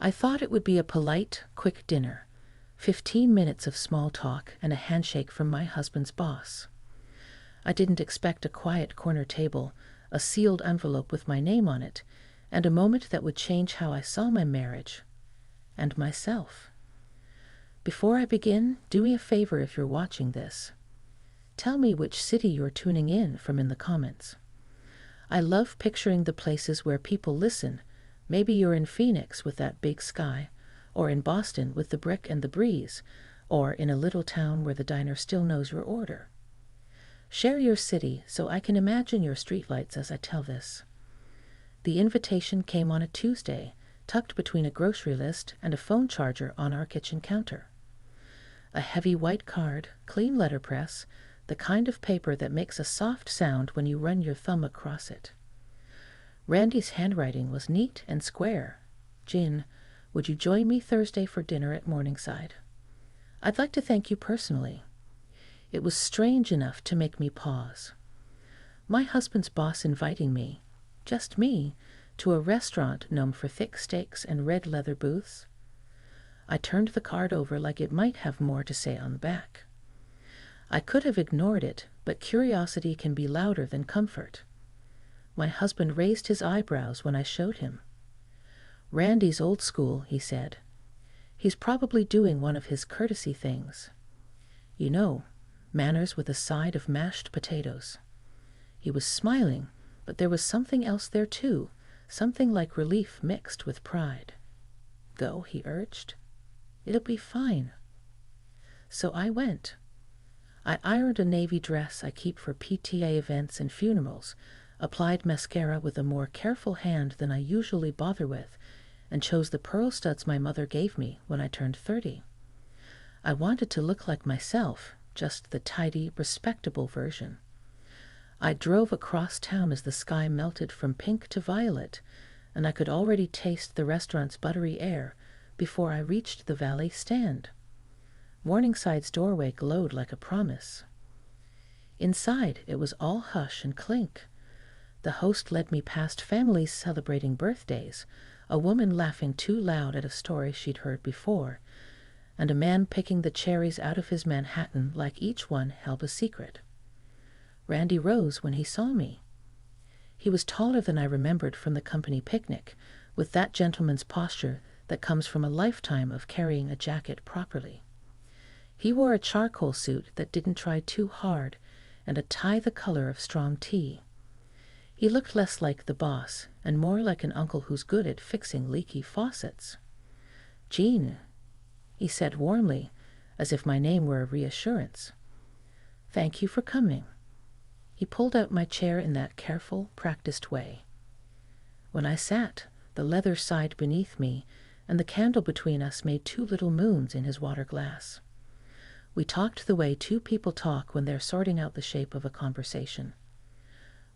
I thought it would be a polite, quick dinner, 15 minutes of small talk and a handshake from my husband's boss. I didn't expect a quiet corner table, a sealed envelope with my name on it, and a moment that would change how I saw my marriage and myself. Before I begin, do me a favor if you're watching this. Tell me which city you're tuning in from in the comments. I love picturing the places where people listen. Maybe you're in Phoenix with that big sky, or in Boston with the brick and the breeze, or in a little town where the diner still knows your order. Share your city so I can imagine your streetlights as I tell this. The invitation came on a Tuesday, tucked between a grocery list and a phone charger on our kitchen counter. A heavy white card, clean letterpress, the kind of paper that makes a soft sound when you run your thumb across it. Randy's handwriting was neat and square. Jean, would you join me Thursday for dinner at Morningside? I'd like to thank you personally. It was strange enough to make me pause. My husband's boss inviting me, just me, to a restaurant known for thick steaks and red leather booths. I turned the card over like it might have more to say on the back. I could have ignored it, but curiosity can be louder than comfort. My husband raised his eyebrows when I showed him. Randy's old school, he said. He's probably doing one of his courtesy things. You know, manners with a side of mashed potatoes. He was smiling, but there was something else there too, something like relief mixed with pride. Go, he urged. It'll be fine. So I went. I ironed a navy dress I keep for PTA events and funerals, applied mascara with a more careful hand than I usually bother with, and chose the pearl studs my mother gave me when I turned 30. I wanted to look like myself, just the tidy, respectable version. I drove across town as the sky melted from pink to violet, and I could already taste the restaurant's buttery air before I reached the valet stand. Morningside's doorway glowed like a promise. Inside, it was all hush and clink. The host led me past families celebrating birthdays, a woman laughing too loud at a story she'd heard before, and a man picking the cherries out of his Manhattan like each one held a secret. Randy rose when he saw me. He was taller than I remembered from the company picnic, with that gentleman's posture that comes from a lifetime of carrying a jacket properly. He wore a charcoal suit that didn't try too hard, and a tie the color of strong tea. He looked less like the boss, and more like an uncle who's good at fixing leaky faucets. Jean, he said warmly, as if my name were a reassurance. Thank you for coming. He pulled out my chair in that careful, practiced way. When I sat, the leather sighed beneath me, and the candle between us made two little moons in his water glass. We talked the way two people talk when they're sorting out the shape of a conversation.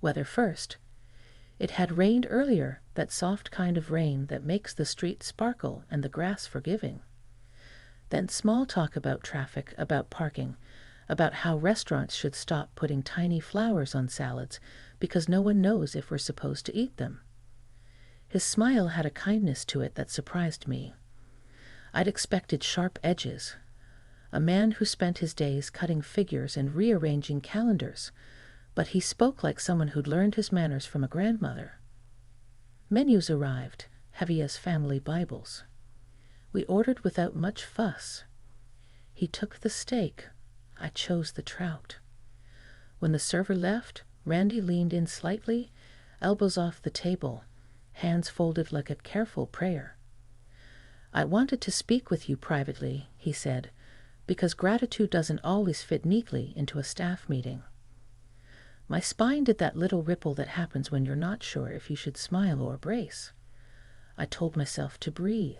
Weather first. It had rained earlier, that soft kind of rain that makes the street sparkle and the grass forgiving. Then small talk about traffic, about parking, about how restaurants should stop putting tiny flowers on salads because no one knows if we're supposed to eat them. His smile had a kindness to it that surprised me. I'd expected sharp edges. A man who spent his days cutting figures and rearranging calendars, but he spoke like someone who'd learned his manners from a grandmother. Menus arrived, heavy as family Bibles. We ordered without much fuss. He took the steak. I chose the trout. When the server left, Randy leaned in slightly, elbows off the table, hands folded like a careful prayer. I wanted to speak with you privately, he said, because gratitude doesn't always fit neatly into a staff meeting. My spine did that little ripple that happens when you're not sure if you should smile or brace. I told myself to breathe.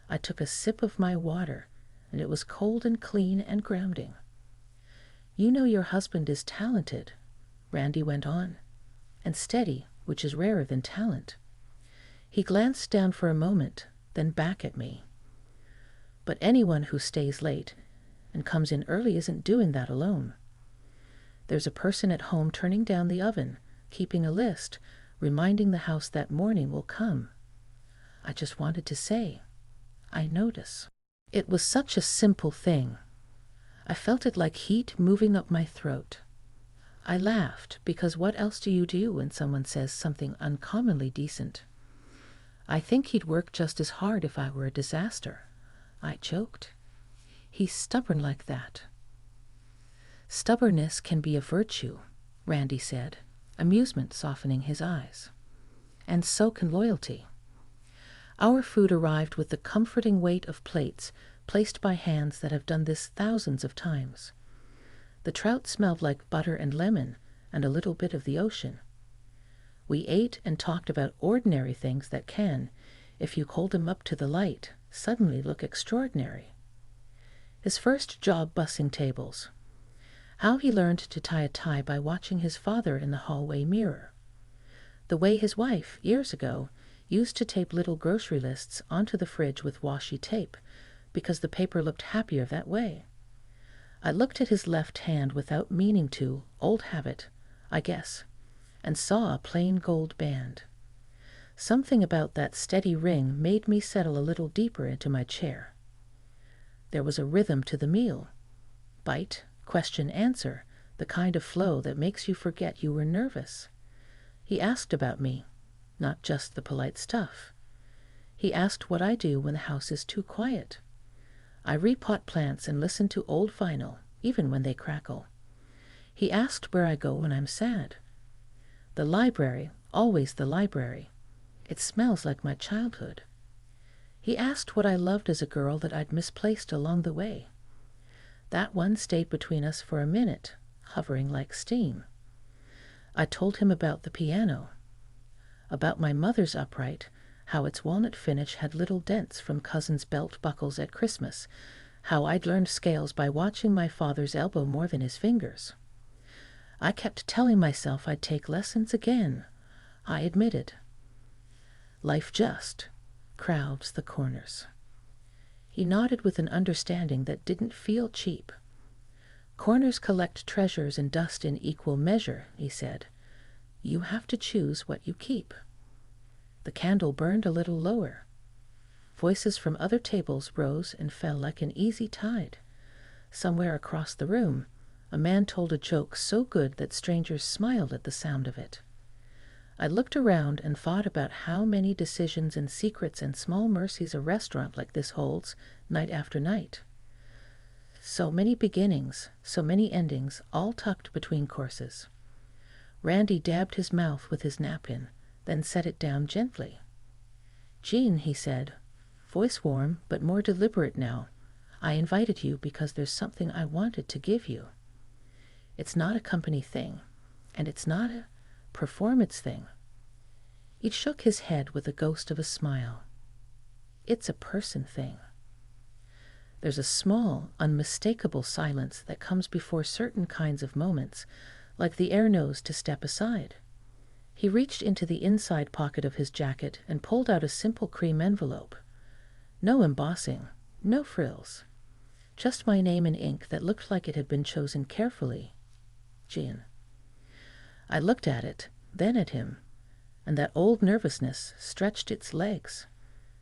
I took a sip of my water, and it was cold and clean and grounding. You know your husband is talented, Randy went on, and steady, which is rarer than talent. He glanced down for a moment, then back at me. But anyone who stays late and comes in early isn't doing that alone. There's a person at home turning down the oven, keeping a list, reminding the house that morning will come. I just wanted to say, I notice. It was such a simple thing. I felt it like heat moving up my throat. I laughed, because what else do you do when someone says something uncommonly decent? I think he'd work just as hard if I were a disaster. I joked. He's stubborn like that. Stubbornness can be a virtue, Randy said, amusement softening his eyes. And so can loyalty. Our food arrived with the comforting weight of plates placed by hands that have done this thousands of times. The trout smelled like butter and lemon and a little bit of the ocean. We ate and talked about ordinary things that can, if you hold them up to the light, suddenly look extraordinary. His first job bussing tables. How he learned to tie a tie by watching his father in the hallway mirror. The way his wife, years ago, used to tape little grocery lists onto the fridge with washi tape, because the paper looked happier that way. I looked at his left hand without meaning to, old habit, I guess, and saw a plain gold band. Something about that steady ring made me settle a little deeper into my chair. There was a rhythm to the meal. Bite, question, answer, the kind of flow that makes you forget you were nervous. He asked about me, not just the polite stuff. He asked what I do when the house is too quiet. I repot plants and listen to old vinyl, even when they crackle. He asked where I go when I'm sad. The library, always the library. It smells like my childhood. He asked what I loved as a girl that I'd misplaced along the way. That one stayed between us for a minute, hovering like steam. I told him about the piano, about my mother's upright, how its walnut finish had little dents from cousins' belt buckles at Christmas, how I'd learned scales by watching my father's elbow more than his fingers. I kept telling myself I'd take lessons again, I admitted. Life just crowds the corners. He nodded with an understanding that didn't feel cheap. Corners collect treasures and dust in equal measure, he said. You have to choose what you keep. The candle burned a little lower. Voices from other tables rose and fell like an easy tide. Somewhere across the room, a man told a joke so good that strangers smiled at the sound of it. I looked around and thought about how many decisions and secrets and small mercies a restaurant like this holds, night after night. So many beginnings, so many endings, all tucked between courses. Randy dabbed his mouth with his napkin, then set it down gently. Jean, he said, voice warm but more deliberate now, I invited you because there's something I wanted to give you. It's not a company thing, and it's not a performance thing. He shook his head with the ghost of a smile. It's a person thing. There's a small, unmistakable silence that comes before certain kinds of moments, like the air knows to step aside. He reached into the inside pocket of his jacket and pulled out a simple cream envelope. No embossing, no frills. Just my name in ink that looked like it had been chosen carefully. Jean. I looked at it, then at him, and that old nervousness stretched its legs.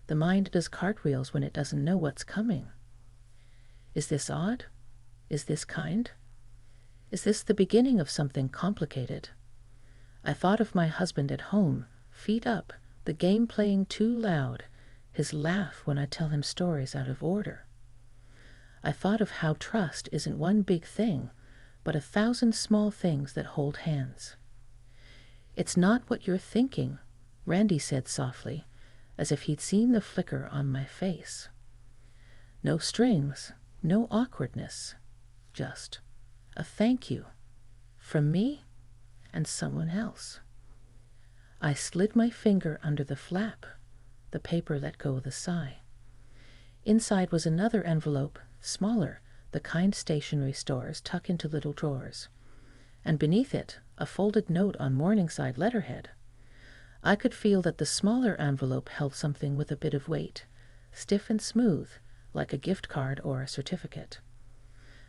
The mind does cartwheels when it doesn't know what's coming. Is this odd? Is this kind? Is this the beginning of something complicated? I thought of my husband at home, feet up, the game playing too loud, his laugh when I tell him stories out of order. I thought of how trust isn't one big thing, but 1,000 small things that hold hands. It's not what you're thinking, Randy said softly, as if he'd seen the flicker on my face. No strings, no awkwardness, just a thank you, from me and someone else. I slid my finger under the flap. The paper let go with a sigh. Inside was another envelope, smaller, the kind stationery stores tuck into little drawers, and beneath it a folded note on Morningside letterhead. I could feel that the smaller envelope held something with a bit of weight, stiff and smooth, like a gift card or a certificate.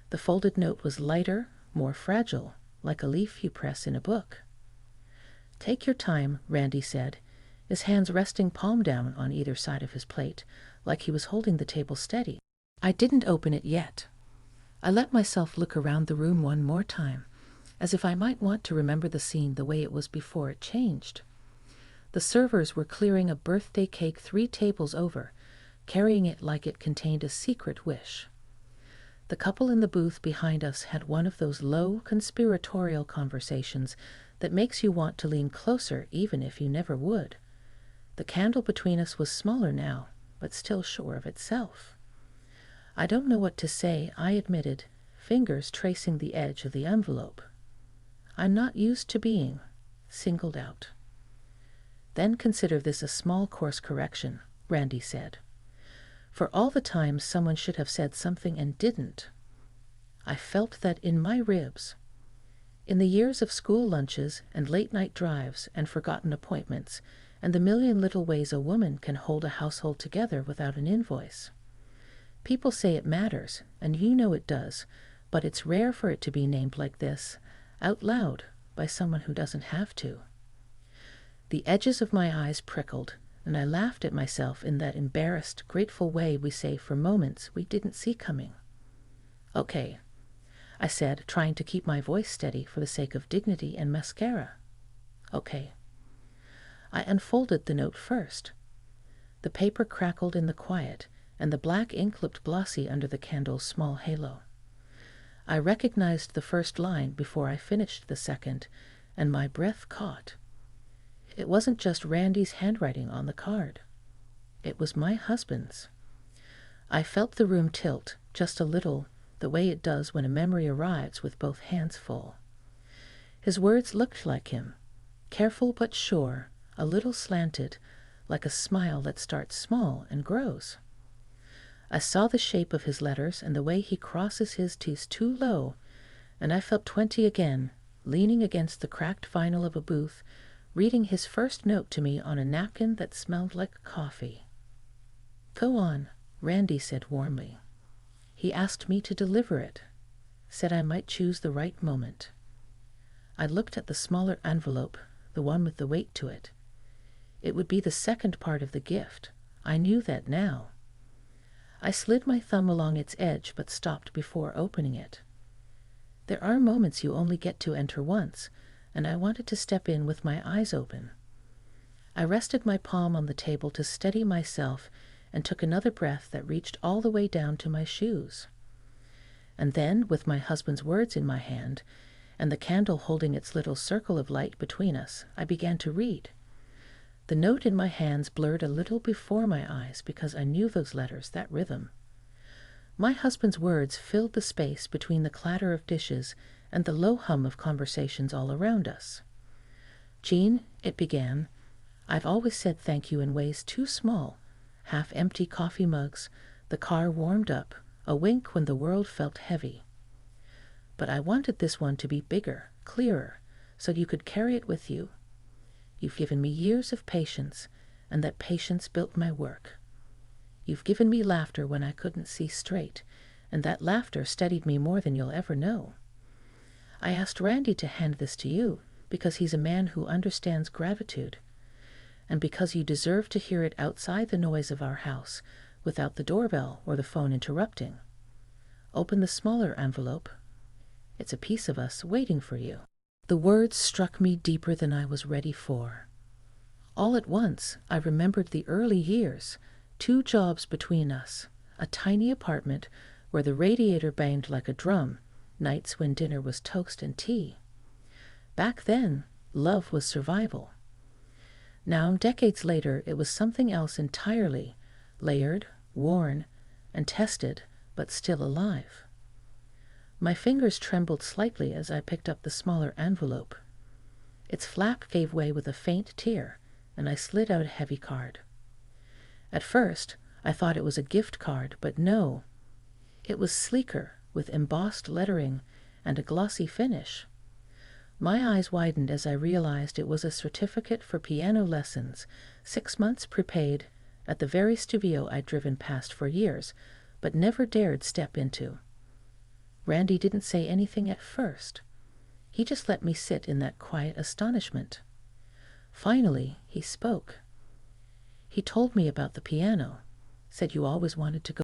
The folded note was lighter, more fragile, like a leaf you press in a book. Take your time, Randy said. his hands resting palm down on either side of his plate, like he was holding the table steady. I didn't open it yet. I let myself look around the room one more time, as if I might want to remember the scene the way it was before it changed. The servers were clearing a birthday cake 3 tables over, carrying it like it contained a secret wish. The couple in the booth behind us had one of those low, conspiratorial conversations that makes you want to lean closer even if you never would. The candle between us was smaller now, but still sure of itself. "I don't know what to say," I admitted, fingers tracing the edge of the envelope. "I'm not used to being singled out." "Then consider this a small course correction," Randy said. "For all the times someone should have said something and didn't." I felt that in my ribs. In the years of school lunches and late-night drives and forgotten appointments and the million little ways a woman can hold a household together without an invoice. People say it matters, and you know it does, but it's rare for it to be named like this, out loud, by someone who doesn't have to. The edges of my eyes prickled, and I laughed at myself in that embarrassed, grateful way we say for moments we didn't see coming. "Okay," I said, trying to keep my voice steady for the sake of dignity and mascara. "Okay." I unfolded the note first. The paper crackled in the quiet, and the black ink looked glossy under the candle's small halo. I recognized the first line before I finished the second, and my breath caught. It wasn't just Randy's handwriting on the card. It was my husband's. I felt the room tilt, just a little, the way it does when a memory arrives with both hands full. His words looked like him, careful but sure, a little slanted, like a smile that starts small and grows. I saw the shape of his letters and the way he crosses his T's too low, and I felt 20 again, leaning against the cracked vinyl of a booth, reading his first note to me on a napkin that smelled like coffee. "Go on," Randy said warmly. He asked me to deliver it, said I might choose the right moment. I looked at the smaller envelope, the one with the weight to it. It would be the second part of the gift. I knew that now. I slid my thumb along its edge but stopped before opening it. There are moments you only get to enter once, and I wanted to step in with my eyes open. I rested my palm on the table to steady myself and took another breath that reached all the way down to my shoes. And then, with my husband's words in my hand, and the candle holding its little circle of light between us, I began to read. The note in my hands blurred a little before my eyes because I knew those letters, that rhythm. My husband's words filled the space between the clatter of dishes and the low hum of conversations all around us. "Jean," it began, "I've always said thank you in ways too small. Half-empty coffee mugs, the car warmed up, a wink when the world felt heavy. But I wanted this one to be bigger, clearer, so you could carry it with you. You've given me years of patience, and that patience built my work. You've given me laughter when I couldn't see straight, and that laughter steadied me more than you'll ever know. I asked Randy to hand this to you because he's a man who understands gratitude, and because you deserve to hear it outside the noise of our house, without the doorbell or the phone interrupting. Open the smaller envelope. It's a piece of us waiting for you." The words struck me deeper than I was ready for. All at once, I remembered the early years, 2 jobs between us, a tiny apartment where the radiator banged like a drum, nights when dinner was toast and tea. Back then, love was survival. Now, decades later, it was something else entirely, layered, worn, and tested, but still alive. My fingers trembled slightly as I picked up the smaller envelope. Its flap gave way with a faint tear, and I slid out a heavy card. At first, I thought it was a gift card, but no. It was sleeker, with embossed lettering and a glossy finish. My eyes widened as I realized it was a certificate for piano lessons, 6 months prepaid, at the very studio I'd driven past for years, but never dared step into. Randy didn't say anything at first. He just let me sit in that quiet astonishment. Finally, he spoke. He told me about the piano, said you always wanted to go